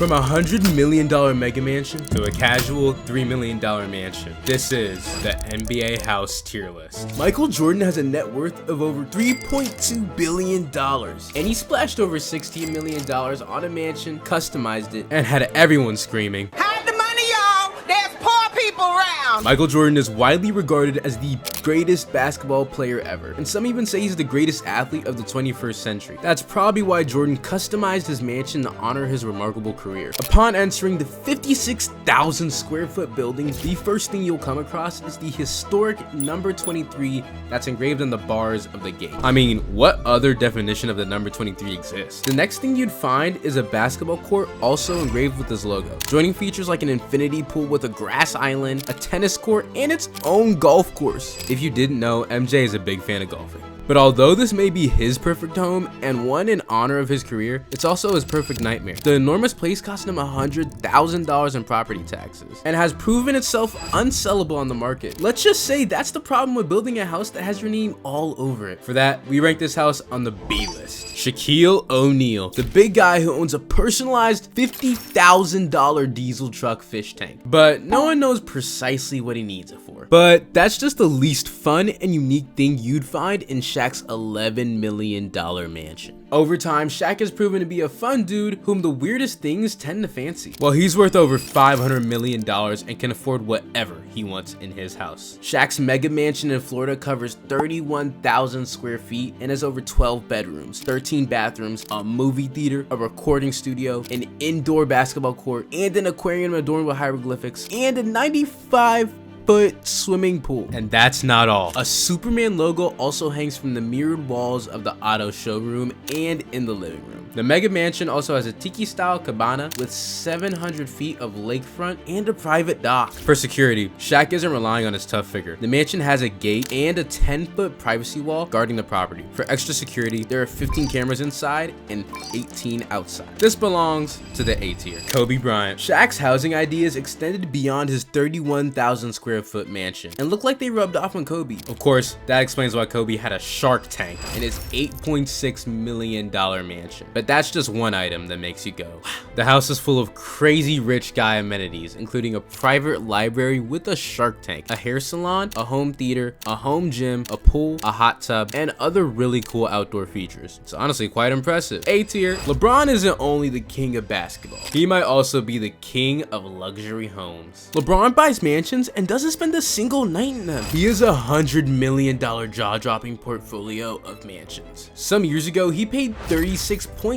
From a $100 million mega mansion to a casual $3 million mansion, this is the NBA house tier list. Michael Jordan has a net worth of over $3.2 billion, and he splashed over $16 million on a mansion, customized it, and had everyone screaming, "Hide the money, y'all! There's poor people around!" Michael Jordan is widely regarded as the greatest basketball player ever, and some even say he's the greatest athlete of the 21st century. That's probably why Jordan customized his mansion to honor his remarkable career. Upon entering the 56,000 square foot building, the first thing you'll come across is the historic number 23 that's engraved on the bars of the gate. I mean, what other definition of the number 23 exists? The next thing you'd find is a basketball court also engraved with his logo, joining features like an infinity pool with a grass island, a tennis court, and its own golf course. If you didn't know, MJ is a big fan of golfing. But although this may be his perfect home and one in honor of his career, it's also his perfect nightmare. The enormous place cost him $100,000 in property taxes and has proven itself unsellable on the market. Let's just say that's the problem with building a house that has your name all over it. For that, we rank this house on the B list. Shaquille O'Neal, the big guy who owns a personalized $50,000 diesel truck fish tank. But no one knows precisely what he needs it for. But that's just the least fun and unique thing you'd find in Shaq's $11 million mansion. Over time, Shaq has proven to be a fun dude whom the weirdest things tend to fancy. Well, he's worth over $500 million and can afford whatever he wants in his house. Shaq's mega mansion in Florida covers 31,000 square feet and has over 12 bedrooms, 13 bathrooms, a movie theater, a recording studio, an indoor basketball court, and an aquarium adorned with hieroglyphics, and a 95-foot swimming pool. And that's not all. A Superman logo also hangs from the mirrored walls of the auto showroom and in the living room. The mega mansion also has a tiki-style cabana with 700 feet of lakefront and a private dock. For security, Shaq isn't relying on his tough figure. The mansion has a gate and a 10-foot privacy wall guarding the property. For extra security, there are 15 cameras inside and 18 outside. This belongs to the A tier. Kobe Bryant. Shaq's housing ideas extended beyond his 31,000 square foot mansion and looked like they rubbed off on Kobe. Of course, that explains why Kobe had a shark tank in his $8.6 million mansion. But that's just one item that makes you go, wow. The house is full of crazy rich guy amenities, including a private library with a shark tank, a hair salon, a home theater, a home gym, a pool, a hot tub, and other really cool outdoor features. It's honestly quite impressive. A tier. LeBron isn't only the king of basketball, he might also be the king of luxury homes. LeBron buys mansions and doesn't spend a single night in them. He has a $100 million jaw-dropping portfolio of mansions. Some years ago, he paid $36.7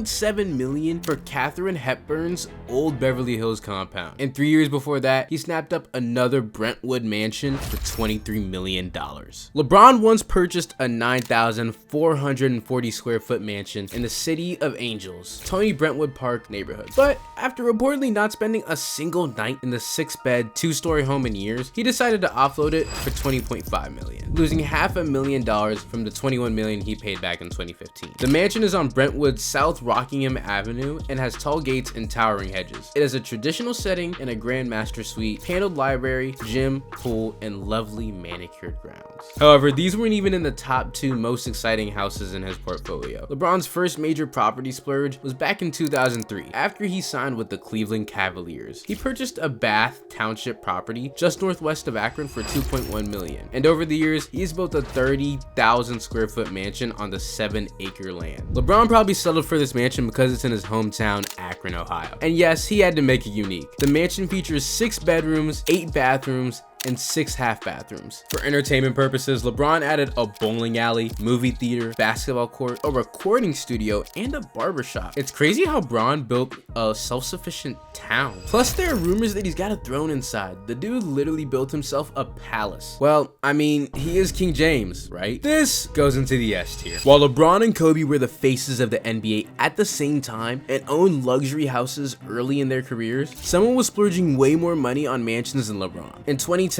million for Katharine Hepburn's old Beverly Hills compound. And 3 years before that, he snapped up another Brentwood mansion for $23 million. LeBron once purchased a 9,440 square foot mansion in the City of Angels, Tony Brentwood Park neighborhood. But after reportedly not spending a single night in the 6-bed, 2-story home in years, he decided to offload it for $20.5 million, losing $500,000 from the $21 million he paid back in 2015. The mansion is on Brentwood's South Rockingham Avenue and has tall gates and towering hedges. It has a traditional setting and a grand master suite, paneled library, gym, pool, and lovely manicured grounds. However, these weren't even in the top 2 most exciting houses in his portfolio. LeBron's first major property splurge was back in 2003, after he signed with the Cleveland Cavaliers. He purchased a Bath Township property just northwest of Akron for $2.1 million. And over the years, he's built a 30,000 square foot mansion on the 7-acre land. LeBron probably settled for this mansion because it's in his hometown, Akron, Ohio. And yes, he had to make it unique. The mansion features 6 bedrooms, 8 bathrooms, and 6 half bathrooms. For entertainment purposes, LeBron added a bowling alley, movie theater, basketball court, a recording studio, and a barbershop. It's crazy how Bron built a self-sufficient town. Plus, there are rumors that he's got a throne inside. The dude literally built himself a palace. Well, I mean, he is King James, right? This goes into the S tier. While LeBron and Kobe were the faces of the NBA at the same time and owned luxury houses early in their careers, someone was splurging way more money on mansions than LeBron. In 2010,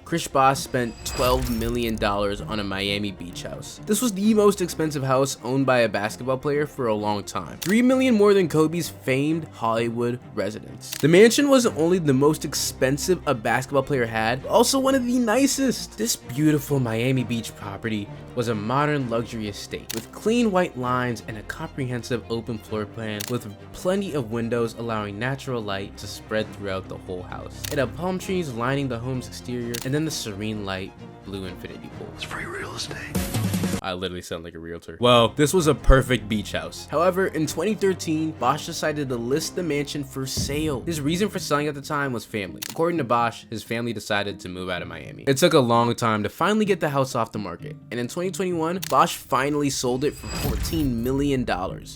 Chris Bosh spent $12 million on a Miami beach house. This was the most expensive house owned by a basketball player for a long time. $3 million more than Kobe's famed Hollywood residence. The mansion wasn't only the most expensive a basketball player had, but also one of the nicest. This beautiful Miami Beach property was a modern luxury estate with clean white lines and a comprehensive open floor plan with plenty of windows allowing natural light to spread throughout the whole house. It had palm trees lining the home's exterior and then the serene light blue infinity pool. It's free real estate. I literally sound like a realtor. Well, this was a perfect beach house. However, in 2013, Bosh decided to list the mansion for sale. His reason for selling at the time was family. According to Bosh, his family decided to move out of Miami. It took a long time to finally get the house off the market, and in 2021, Bosh finally sold it for $14 million.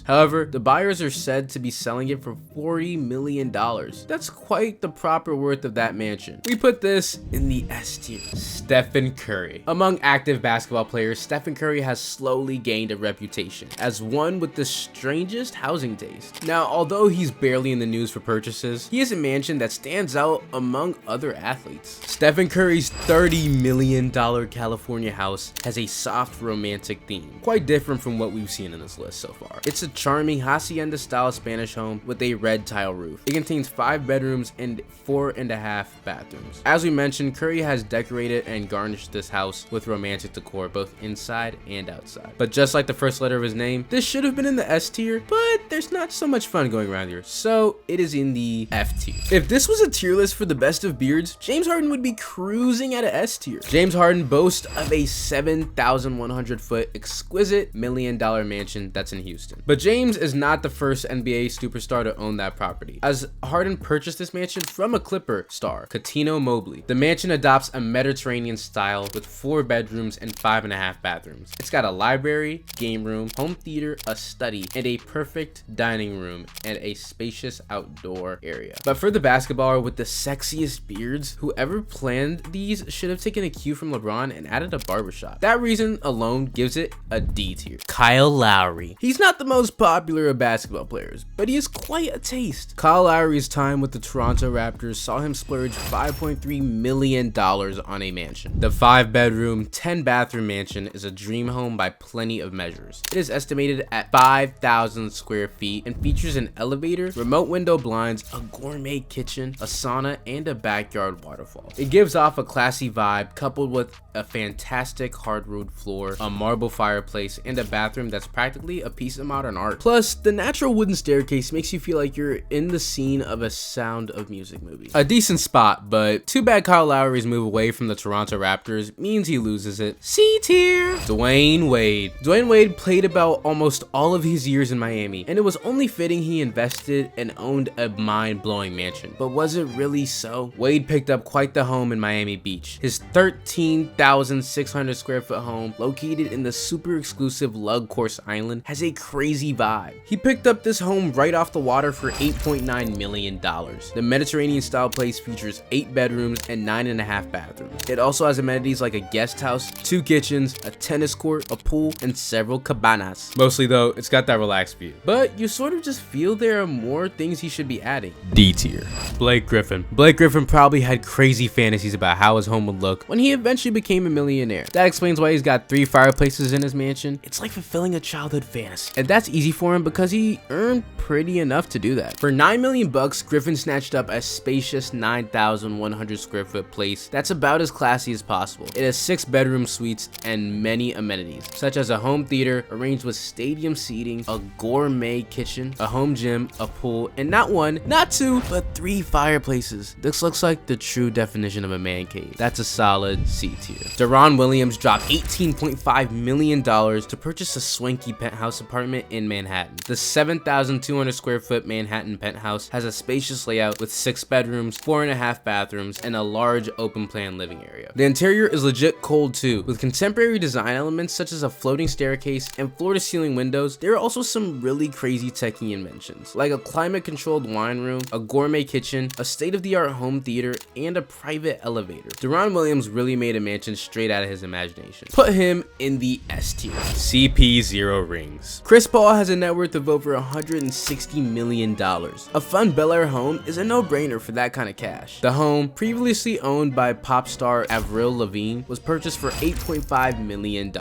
However, the buyers are said to be selling it for $40 million. That's quite the proper worth of that mansion. We put this in the S tier. Stephen Curry. Among active basketball players, Stephen Curry has slowly gained a reputation as one with the strangest housing taste. Now, although he's barely in the news for purchases, he has a mansion that stands out among other athletes. Stephen Curry's $30 million California house has a soft romantic theme, quite different from what we've seen in this list so far. It's a charming hacienda-style Spanish home with a red tile roof. It contains 5 bedrooms and 4.5 bathrooms. As we mentioned, Curry has decorated and garnished this house with romantic decor both inside and outside. But just like the first letter of his name, this should have been in the S tier, but there's not so much fun going around here, so it is in the F tier. If this was a tier list for the best of beards, James Harden would be cruising at a S tier. James Harden boasts of a 7,100 foot exquisite $1 million mansion that's in Houston. But James is not the first NBA superstar to own that property, as Harden purchased this mansion from a Clipper star, Cuttino Mobley. The mansion adopts a Mediterranean style with 4 bedrooms and 5.5 bathrooms. It's got a library, game room, home theater, a study, and a perfect dining room and a spacious outdoor area. But for the basketballer with the sexiest beards, whoever planned these should have taken a cue from LeBron and added a barbershop. That reason alone gives it a D tier. Kyle Lowry. He's not the most popular of basketball players, but he has quite a taste. Kyle Lowry's time with the Toronto Raptors saw him splurge $5.3 million on a mansion. The 5-bedroom, 10-bathroom mansion is a dream home by plenty of measures. It is estimated at 5,000 square feet and features an elevator, remote window blinds, a gourmet kitchen, a sauna, and a backyard waterfall. It gives off a classy vibe coupled with a fantastic hardwood floor, a marble fireplace, and a bathroom that's practically a piece of modern art. Plus, the natural wooden staircase makes you feel like you're in the scene of a Sound of Music movie. A decent spot, but too bad Kyle Lowry's move away from the Toronto Raptors means he loses it. C tier. Dwayne Wade. Dwayne Wade played about almost all of his years in Miami, and it was only fitting he invested and owned a mind-blowing mansion. But was it really so? Wade picked up quite the home in Miami Beach. His 13,600 square foot home, located in the super exclusive Lug Course Island, has a crazy vibe. He picked up this home right off the water for $8.9 million. The Mediterranean style place features 8 bedrooms and 9.5 bathrooms. It also has amenities like a guest house, 2 kitchens, a tennis court, a pool, and several cabanas. Mostly though, it's got that relaxed view. But you sort of just feel there are more things he should be adding. D tier. Blake Griffin. Blake Griffin probably had crazy fantasies about how his home would look when he eventually became a millionaire. That explains why he's got 3 fireplaces in his mansion. It's like fulfilling a childhood fantasy. And that's easy for him because he earned pretty enough to do that. For $9 million, Griffin snatched up a spacious 9,100 square foot place that's about as classy as possible. It has 6 bedroom suites and many amenities, such as a home theater arranged with stadium seating, a gourmet kitchen, a home gym, a pool, and not 1, not 2, but 3 fireplaces. This looks like the true definition of a man cave. That's a solid C tier. Deron Williams dropped $18.5 million to purchase a swanky penthouse apartment in Manhattan. The 7,200 square foot Manhattan penthouse has a spacious layout with 6 bedrooms, 4.5 bathrooms, and a large open plan living area. The interior is legit cold too, with contemporary design elements elements such as a floating staircase and floor-to-ceiling windows, there are also some really crazy techie inventions, like a climate-controlled wine room, a gourmet kitchen, a state-of-the-art home theater, and a private elevator. Deron Williams really made a mansion straight out of his imagination. Put him in the S tier. CP0 rings. Chris Paul has a net worth of over $160 million. A fun Bel Air home is a no-brainer for that kind of cash. The home, previously owned by pop star Avril Lavigne, was purchased for $8.5 million.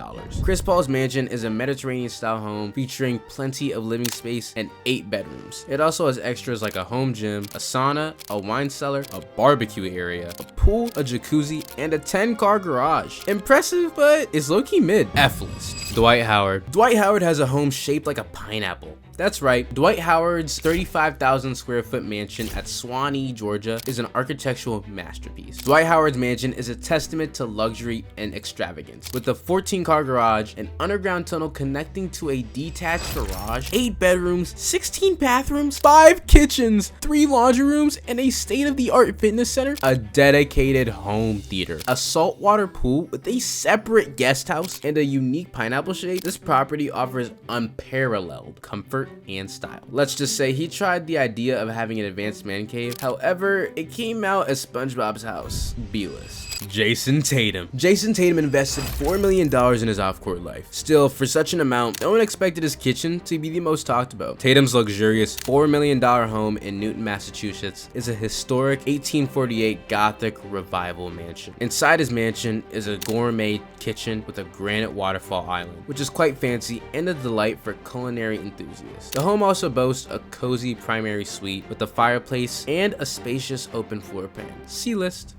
Chris Paul's mansion is a Mediterranean-style home featuring plenty of living space and 8 bedrooms. It also has extras like a home gym, a sauna, a wine cellar, a barbecue area, a pool, a jacuzzi, and a 10-car garage. Impressive, but it's low-key mid. F list. Dwight Howard. Dwight Howard has a home shaped like a pineapple. That's right, Dwight Howard's 35,000 square foot mansion at Suwanee, Georgia is an architectural masterpiece. Dwight Howard's mansion is a testament to luxury and extravagance. With a 14-car garage, an underground tunnel connecting to a detached garage, 8 bedrooms, 16 bathrooms, 5 kitchens, 3 laundry rooms, and a state-of-the-art fitness center, a dedicated home theater, a saltwater pool with a separate guest house, and a unique pineapple shade, this property offers unparalleled comfort and style. Let's just say he tried the idea of having an advanced man cave, however, it came out as SpongeBob's house. B-list. Jason Tatum. Jason Tatum invested $4 million in his off-court life. Still, for such an amount, no one expected his kitchen to be the most talked about. Tatum's luxurious $4 million home in Newton, Massachusetts is a historic 1848 Gothic revival mansion. Inside his mansion is a gourmet kitchen with a granite waterfall island, which is quite fancy and a delight for culinary enthusiasts. The home also boasts a cozy primary suite with a fireplace and a spacious open floor plan. C list.